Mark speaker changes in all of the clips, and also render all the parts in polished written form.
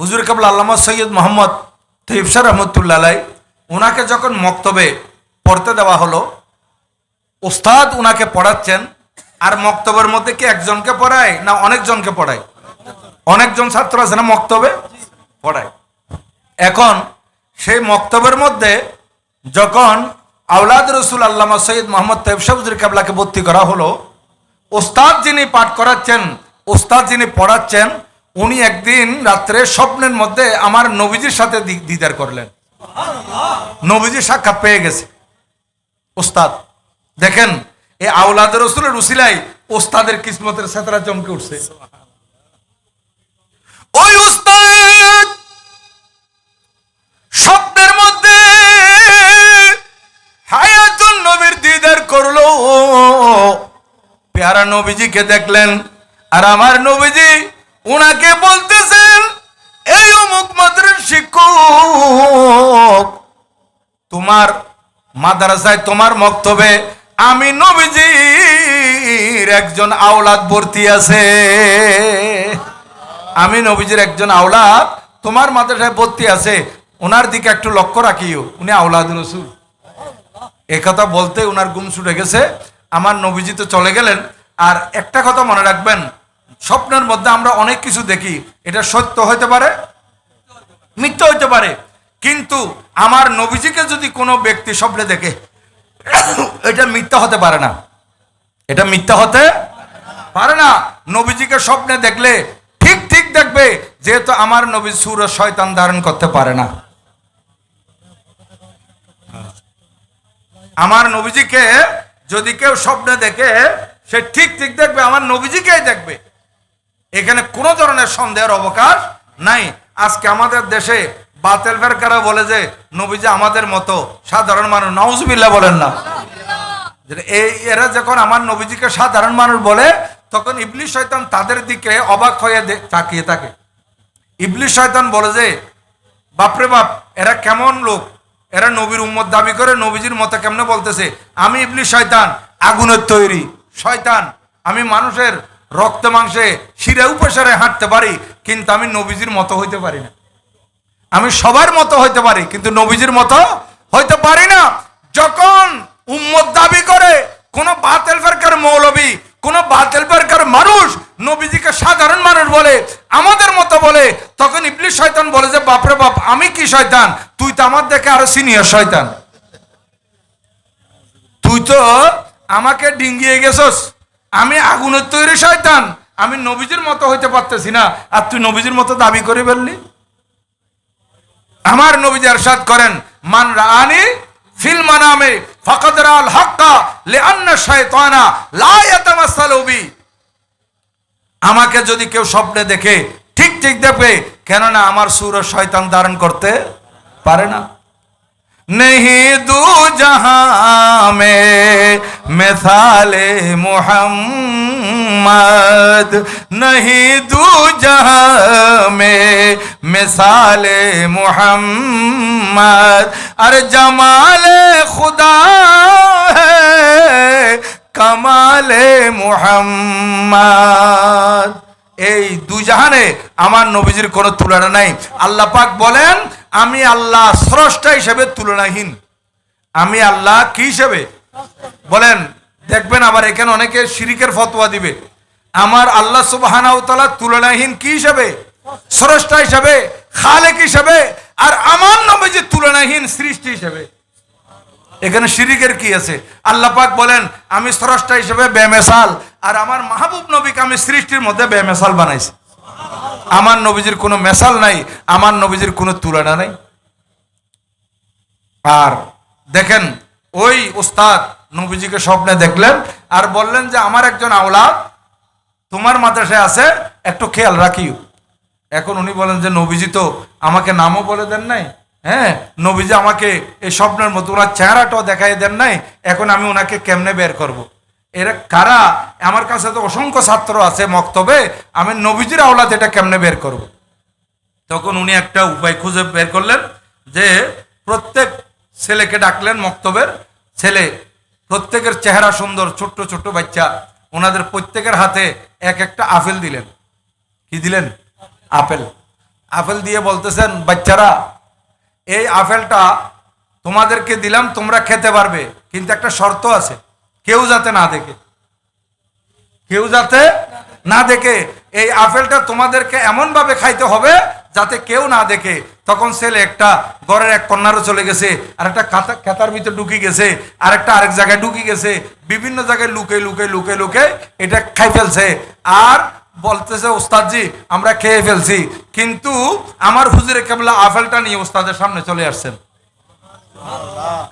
Speaker 1: হুজুর কেবলা আল্লামা সৈয়দ মোহাম্মদ তৈয়ব শাহ রহমতুল্লাহ আলাই ওনাকে যখন মক্তবে পড়তে দেওয়া হলো, ওস্তাদ ওনাকে পড়াচ্ছেন, আর মক্তবের মধ্যে কি একজনকে পড়ায় না অনেকজনকে পড়ায়? অনেকজন ছাত্র আছে না মক্তবে পড়ায়। এখন সেই মক্তবের মধ্যে যখন আওলাদ রসুল আল্লামা সৈয়দ মোহাম্মদ তৈয়ব শাহ হুজুর কেবলাকে ভর্তি করা হলো, ওস্তাদ যিনি পাঠ করাচ্ছেন, ওস্তাদ যিনি পড়াচ্ছেন, উনি একদিন রাত্রে স্বপ্নের মধ্যে আমার নবীজির সাথে দিদার করলেন। নবীজির সাক্ষাৎ পেয়ে গেছে ওস্তাদ। দেখেন এই আওলাদ রসুলের উসিলায় ওস্তাদের কিসমতের সেতরা চমকে উঠছে। ওই ওস্তাদ স্বপ্নের মধ্যে হায়াতুন নবীর দিদার করলো, প্যারা নবীজিকে দেখলেন, আর আমার নবীজি উনাকে বলতেছেন, এই অমুক মাদ্রাসার শিক্ষক, তোমার মাদ্রাসায় তোমার মক্তবে আমি নবীজির একজন আওলাদ ভর্তি আছে, আমি নবীজির একজন আওলাদ তোমার মাদ্রাসায় ভর্তি আছে, ওনার দিকে একটু লক্ষ্য রাখিও, উনি আওলাদ রসুল। একথা বলতে ওনার ঘুম ছুটে গেছে। আমার নবীজি তো চলে গেলেন। আর একটা কথা মনে রাখবেন, স্বপ্নের মধ্যে আমরা অনেক কিছু দেখি, এটা সত্য হইতে পারে, মিথ্যা হইতে পারে, কিন্তু আমার নবীজিকে যদি কোনো ব্যক্তি স্বপ্নে দেখে, এটা মিথ্যা হতে পারে না, এটা মিথ্যা হতে পারে না। নবীজিকে স্বপ্নে দেখলে ঠিক ঠিক দেখবে, যেহেতু আমার নবী সূর শয়তান ধারণ করতে পারে না। আমার নবীজিকে যদি কেউ স্বপ্নে দেখে, সে ঠিক ঠিক দেখবে আমার নবীজিকেই দেখবে, এখানে কোনো ধরনের সন্দেহের অবকাশ নাই। আজকে আমাদের দেশে বাতিল ফেরকারা বলে যে নবীজি আমাদের মতো সাধারণ মানুষ, নাউজুবিল্লাহ বলেন না। এরা যখন আমার নবীজিকে সাধারণ মানুষ বলে, তখন ইবলিস শয়তান তাদের দিকে অবাক হয়ে তাকিয়ে থাকে। ইবলিস শয়তান বলে যে বাপরে বাপ, এরা কেমন লোক, এরা নবীর উম্মত দাবি করে নবীজির মতো কেমনে বলতেছে। আমি ইবলিস শয়তান, আগুনের তৈরি শয়তান, আমি মানুষের রক্ত মাংসে শিরে উপসারে হাঁটতে পারি, কিন্তু আমি নবীজির মতো হইতে পারি না। আমি সবার মতো হইতে পারি, কিন্তু নবীজির মতো হইতে পারি না। যখন উম্মত দাবি করে কোন বাতিল ফেরকার মৌলবী, কোন বাতিল ফেরকার মানুষ নবীজিকে সাধারণ মানুষ বলে, আমাদের মতো বলে, তখন ইবলিস শয়তান বলে যে বাপরে বাপ, আমি কি শয়তান, তুই তো আমার দেখে আরো সিনিয়র শয়তান, তুই তো আমাকে ডিঙ্গিয়ে গেছস, আমি আগুনের তৈরি শয়তান, আমি নবীজির মতো হইতে পারতেছি না, আর তুই নবীজির মতো দাবি করে ফেললি। আমার নবীজি ইরশাদ করেন, মান রাআনি ফিল মানামে ফাকাদ রাআল হাক্কা লিআন্না শাইতানা লা ইয়াতামাসসালু বি। আমাকে যদি কেউ স্বপ্নে দেখে, ঠিক ঠিক দেখবে, কেননা আমার সূরা শয়তান ধারণ করতে পারে না। नहीं दू जहां में मिसाले मोहम्मद, नहीं दू जहां में मिसाले मोहम्मद, अरे जमाले खुदा है कमाले मोहम्मद। এই দুই জাহানে আমার নবীজির কোনো তুলনা নাই। আল্লাহ পাক বলেন, আমি আল্লাহ স্রষ্টা হিসেবে তুলনাহীন। আমি আল্লাহ কি হিসেবে বলেন, দেখবেন আবার এখানে অনেকে শিরিকের ফতোয়া দিবে। আমার আল্লাহ সুবহানাহু ওয়া তাআলা তুলনাহীন কি হিসেবে? স্রষ্টা হিসেবে, খালেক হিসেবে। আর আমার নবীজি তুলনাহীন সৃষ্টি হিসেবে। এখানে শিরিকের কি আছে? আল্লাহ পাক বলেন, আমি স্রষ্টা হিসেবে বেমেসাল, আর আমার মাহবুব নবীকে আমি সৃষ্টির মধ্যে বেমেসাল বানাইছি। আমার নবীজির কোনো মেসাল নাই, আমার নবীজির কোনো তুলনা নাই। আর দেখেন, ওই উস্তাদ নবীজিকে স্বপ্নে দেখলেন আর বললেন যে আমার একজন আওলাদ তোমার মাদ্রাসায় আছে, একটু খেয়াল রাখিও। এখন উনি বলেন যে নবীজি তো আমাকে নামও বলে দেন নাই, হ্যাঁ, নবীজি আমাকে এই স্বপ্নের মতো ওনার চেহারাটাও দেখাই দেন নাই, এখন আমি ওনাকে কেমনে বের করব। এরা কারা? আমার কাছে তো অসংখ্য ছাত্র আছে মক্তবে, আমি নবীজির আওলাদ এটা কেমনে বের করব। তখন উনি একটা উপায় খুঁজে বের করলেন যে প্রত্যেক ছেলেকে ডাকলেন, মক্তবের ছেলে, প্রত্যেকের চেহারা সুন্দর, ছোট্ট ছোট্ট বাচ্চা, ওনাদের প্রত্যেকের হাতে এক একটা আপেল দিলেন। কি দিলেন? আপেল। আপেল দিয়ে বলতেছেন, বাচ্চারা এই আপেলটা তোমাদেরকে দিলাম, তোমরা খেতে পারবে, কিন্তু একটা শর্ত আছে, কেউ যাতে না দেখে, কেউ যাতে না দেখে। এই আপেলটা তোমাদেরকে এমন ভাবে খাইতে হবে যাতে কেউ না দেখে। তখন ছেলে একটা ঘরের এক কর্নারও চলে গেছে, আর একটা খাতার ভিতরে ঢুকে গেছে, আর একটা আরেক জায়গায় ঢুকে গেছে, বিভিন্ন জায়গায় লুকে লুকে লুকে লুকে এটা খাই ফেলছে। আর বলতেছে, ওস্তাদজি আমরা খেয়ে ফেলছি, কিন্তু আমার হুজুরে কেবলা আপেলটা নিয়ে ওস্তাদের সামনে চলে আসছেন।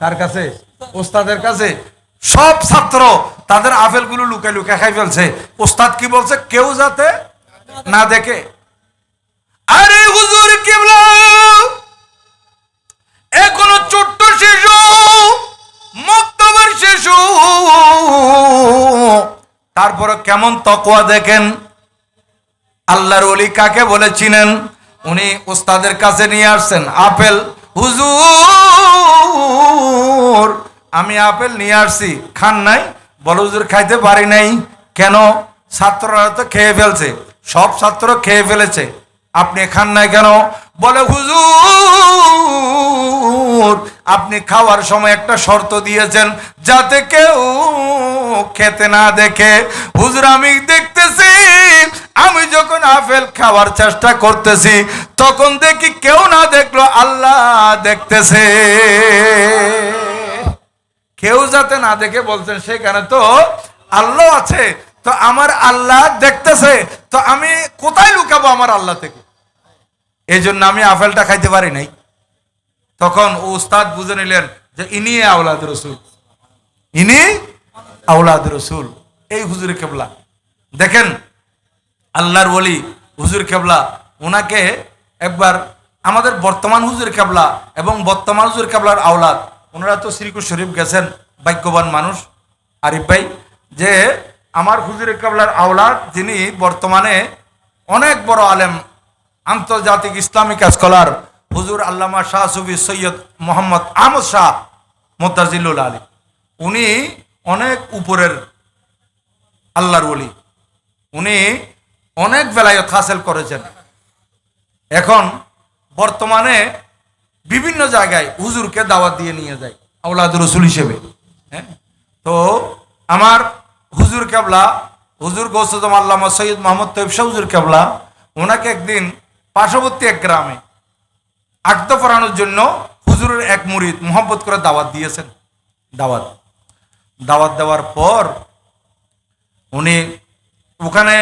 Speaker 1: কার কাছে? ওস্তাদের কাছে। সব ছাত্র তাদের আপেলগুলো লুকায় লুকায় খাই ফেলছে। ওস্তাদ কি বলছে? কেউ যাতে না দেখে। আরে হুজুর কেবলা এখনো ছোট্ট শিশু, মক্তবের শিশু, তারপরে কেমন তাকওয়া দেখেন। আল্লাহর ওলি কাকে বলে চিনেন? উনি ওস্তাদের কাছে নিয়ে আসছেন আপেল। হুজুর আমি আপেল নিয়ে আসছি, খান নাই? বলো হুজুর খাইতে পারি নাই। কেন? ছাত্ররা তো খেয়ে ফেলছে, সব ছাত্র খেয়ে ফেলেছে, আপনি খান নাই কেন? বলে হুজুর আপনি খাওয়ার সময় একটা শর্ত দিয়েছেন যাতে কেউ খেতে না দেখে। হুজুর আমি দেখতেছি, আমি যখন আপেল খাওয়ার চেষ্টা করতেছি তখন দেখি কেউ না দেখলো আল্লাহ দেখতেছে। কেউ যাতে না দেখে বলছেন, সেখানে তো আল্লাহ আছে, তো আমার আল্লাহ দেখতেছে, তো আমি কোথায় লুকাবো আমার আল্লাহ থেকে? এই জন্য আমি আপেলটা খাইতে পারি নাই। তখন উস্তাদ বুঝে নিলেন যে ইনি আওলাদ রসুল, ইনি আওলাদ রসুল, এই হুজুর কেবলা। দেখেন আল্লাহর ওলি হুজুর কেবলা, ওনাকে একবার আমাদের বর্তমান হুজুর কেবলা এবং বর্তমান হুজুর কেবলার আওলাদ, ওনারা তো শ্রীকুর শরীফ গেছেন, ভাগ্যবান মানুষ আরিফ ভাই, যে আমার হুজুর কেবলার আওলাদ যিনি বর্তমানে অনেক বড় আলেম, আন্তর্জাতিক ইসলামিক স্কলার, হুজুর আল্লামা শাহ সুফি সৈয়দ মোহাম্মদ আহমদ শাহ মোত্তাজিল্লুল আলী। উনি অনেক উপরের আল্লাহর ওলি, উনি অনেক বেলায়ত হাসিল করেছেন। এখন বর্তমানে বিভিন্ন জায়গায় হুজুরকে দাওয়াত দিয়ে নিয়ে যায় আওলাদ রসুল হিসেবে। হ্যাঁ, তো আমার হুজুর কেবলা, হুজুর গৌসুদম আল্লামা সৈয়দ মোহাম্মদ তৈয়ব শাহ হুজুর কেবলা, ওনাকে একদিন পার্শ্ববর্তী এক গ্রামে আকদ পড়ানোর জন্য হুজুরের এক মুরিদ মোহাম্মত করে দাওয়াত দিয়েছেন। দাওয়াত দেওয়ার পর উনি ওখানে,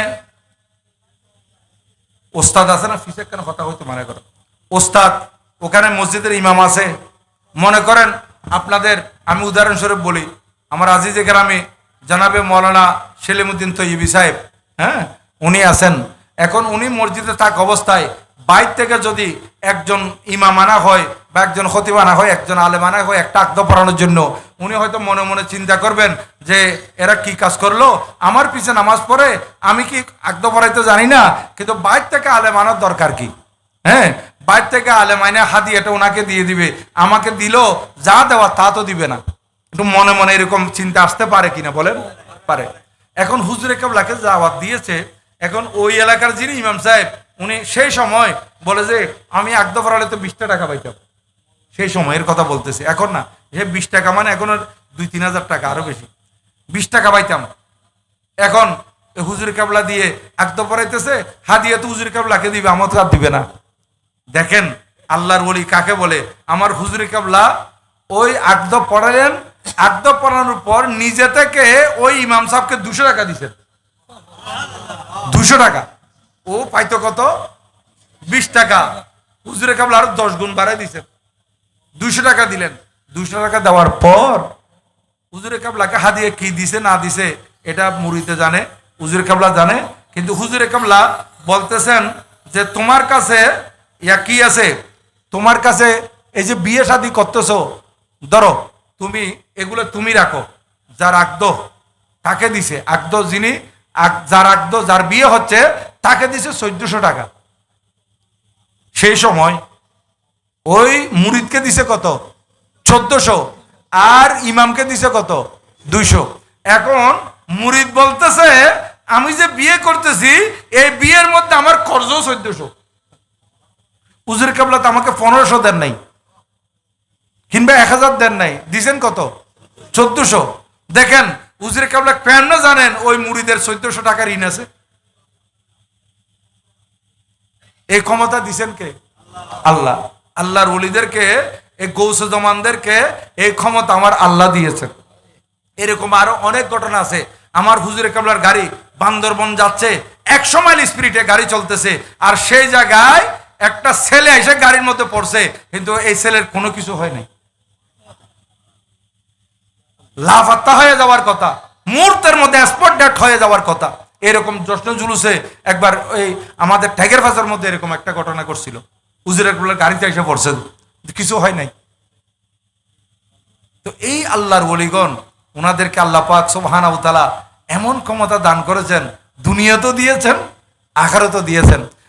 Speaker 1: ওস্তাদ আছে না, ফিসে কেন কথা হইতে মনে করো, ওস্তাদ ওখানে মসজিদের ইমাম আছে। মনে করেন আপনাদের, আমি উদাহরণস্বরূপ বলি, আমার আজিজে গ্রামে জানাবে মৌলানা সেলিমউদ্দিন তৈয়বী সাহেব, হ্যাঁ, উনি আছেন। এখন উনি মসজিদে থাক অবস্থায় বাইর থেকে যদি একজন ইমাম আনা হয় বা একজন খতিব আনা হয়, একজন আলেম আনা হয় একটা আকদ পড়ানোর জন্য, উনি হয়তো মনে মনে চিন্তা করবেন যে এরা কি কাজ করলো, আমার পিছে নামাজ পড়ে, আমি কি আকদ পড়াইতে জানি না, কিন্তু বাইর থেকে আলেম আনার দরকার কি? হ্যাঁ, বাইর থেকে আলেম আইনা হাদিয়াটা ওনাকে দিয়ে দিবে, আমাকে দিল যা দেওয়া তা তো দিবে না। একটু মনে মনে এরকম চিন্তা আসতে পারে কিনা বলেন? পারে। এখন হুজুরে কেবলাকে দাওয়াত দিয়েছে, এখন ওই এলাকার যিনি ইমাম সাহেব, উনি সেই সময় বলে যে আমি আকদ পড়ালে তো 20 টাকা পাইতাম, সেই সময়ের কথা বলতেছে, এখন না, যে 20 টাকা মানে এখন 2-3 হাজার টাকা, আরো বেশি, 20 টাকা পাইতাম। এখন হুজুর কেবলা দিয়ে আকদ পড়াইতেছে, হাদিয়া তো হুজুর কেবলাকে দিবে, আমার তো আর দিবে না। দেখেন আল্লাহর ওলি কাকে বলে। আমার হুজুর কেবলা ওই আকদ পড়ালেন, আকদ পড়ানোর পর নিজে থেকে ওই ইমাম সাহেবকে 200 টাকা দিচ্ছেন। 200 টাকা ও পাইতো কত? 20 টাকা। হুজুরে কেবলা আরো 10 গুণ বাড়াই দিচ্ছেন, 200 টাকা দিলেন। 200 টাকা দেওয়ার পর হুজুরে কেবলাকে হাদিয়া কি দিছে না দিছে এটা মুরিদে জানে, হুজুরে কেবলা জানে। কিন্তু হুজুরে কেবলা বলতেছেন যে তোমার কাছে কি আছে, তোমার কাছে এই যে বিয়ে শাদী করতেছো, ধরো তুমি এগুলো তুমি রাখো, যার আকদ তাকে দিছে, আকদ যিনি যার আকদ যার বিয়ে হচ্ছে তাকে দিছে 1400 টাকা। সেই সময় ওই মুরিদকে দিছে কত? 1400, আর ইমামকে দিছে কত? 200। এখন মুরিদ বলতেছে আমি যে বিয়ে করতেছি এই বিয়ের মধ্যে আমার খরচও 1400। হুজুর কেবলা তো আমাকে 1500 দেন নাই, কিংবা 1000 দেন নাই, দিছেন কত? 1400। দেখেন হুজুর কেবলা কেন জানেন ওই মুড়িদের 1400 টাকা ঋণ আছে? এই ক্ষমতা দিছেন কে? আল্লাহ। আল্লাহর ওলিদেরকে, এই গৌসে জমানদেরকে এই ক্ষমতা আমার আল্লাহ দিয়েছেন। এরকম আরো অনেক ঘটনা আছে। আমার হুজুরে কেবলার গাড়ি বান্দরবন যাচ্ছে, 100 মাইল স্পিডে গাড়ি চলতেছে, আর সেই জায়গায় একটা ছেলে এসে গাড়ির মধ্যে পড়ছে, কিন্তু এই ছেলের কোনো কিছু হয় নাই। লাফাত্তা হয়ে যাওয়ার কথা, মুহূর্তের মধ্যে স্পট ডেট হয়ে যাওয়ার কথা। এরকম জশ্ন জুলুসে একবার ওই আমাদের ট্যাগের ফাঁসের মধ্যে এরকম একটা ঘটনা করছিল, হুজুরের গাড়িতে এসে পড়ছে, কিছু হয় নাই। তো এই আল্লাহর ওলিগণ, ওনাদেরকে আল্লাহ পাক সুবহানাহু ওয়া তাআলা এমন ক্ষমতা দান করেছেন, দুনিয়াতেও দিয়েছেন, আখিরাতেও দিয়েছেন।